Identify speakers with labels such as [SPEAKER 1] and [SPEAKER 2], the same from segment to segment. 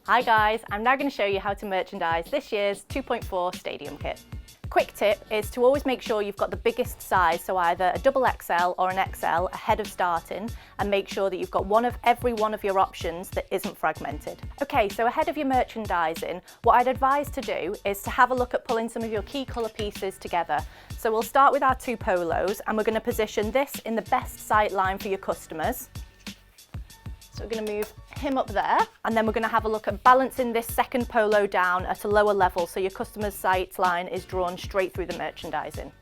[SPEAKER 1] Hi guys, I'm now going to show you how to merchandise this year's 2.4 Stadium kit. Quick tip is to always make sure you've got the biggest size, so either a double XL or an XL ahead of starting, and make sure that you've got every one of your options that isn't fragmented. Okay, so ahead of your merchandising, what I'd advise to do is to have a look at pulling some of your key colour pieces together. So we'll start with our two polos, and we're going to position this in the best sight line for your customers. So we're going to move him up there, and then we're going to have a look at balancing this second polo down at a lower level so your customer's sight line is drawn straight through the merchandising.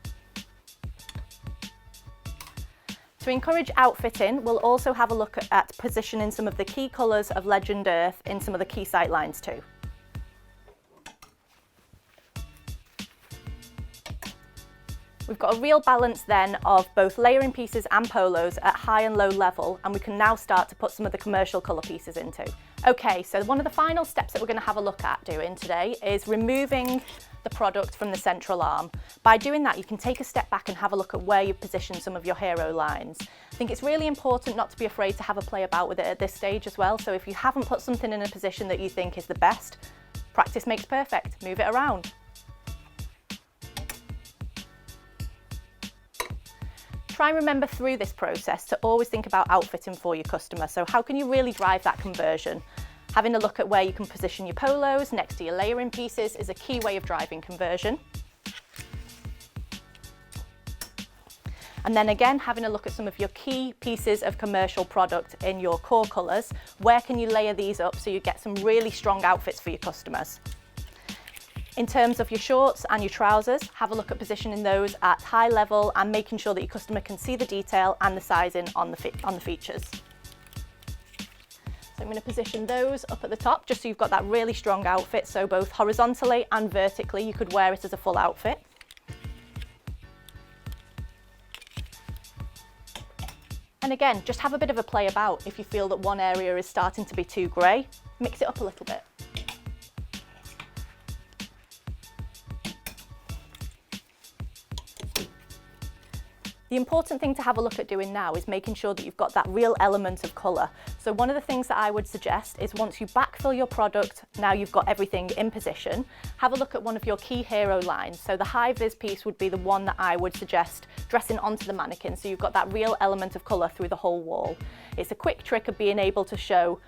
[SPEAKER 1] To encourage outfitting, we'll also have a look at positioning some of the key colours of Legend Earth in some of the key sight lines too. We've got a real balance then of both layering pieces and polos at high and low level, and we can now start to put some of the commercial colour pieces into. Okay, so one of the final steps that we're going to have a look at doing today is removing the product from the central arm. By doing that, you can take a step back and have a look at where you've positioned some of your hero lines. I think it's really important not to be afraid to have a play about with it at this stage as well, so if you haven't put something in a position that you think is the best, practice makes perfect, move it around. Try and remember through this process to always think about outfitting for your customer. So how can you really drive that conversion? Having a look at where you can position your polos next to your layering pieces is a key way of driving conversion. And then again, having a look at some of your key pieces of commercial product in your core colours. Where can you layer these up so you get some really strong outfits for your customers? In terms of your shorts and your trousers, have a look at positioning those at high level and making sure that your customer can see the detail and the sizing on the features. So I'm going to position those up at the top just so you've got that really strong outfit, so both horizontally and vertically you could wear it as a full outfit. And again, just have a bit of a play about. If you feel that one area is starting to be too grey, mix it up a little bit. The important thing to have a look at doing now is making sure that you've got that real element of colour. So one of the things that I would suggest is once you backfill your product, now you've got everything in position, have a look at one of your key hero lines. So the high vis piece would be the one that I would suggest dressing onto the mannequin, so you've got that real element of colour through the whole wall. It's a quick trick of being able to show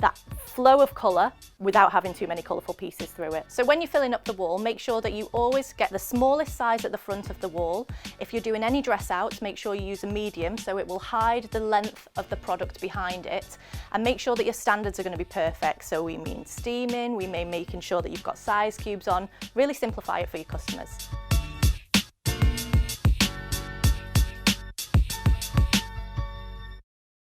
[SPEAKER 1] that flow of colour without having too many colourful pieces through it. So when you're filling up the wall, make sure that you always get the smallest size at the front of the wall. If you're doing any dress outs, make sure you use a medium so it will hide the length of the product behind it, and make sure that your standards are going to be perfect. So we mean steaming, we may making sure that you've got size cubes on, really simplify it for your customers.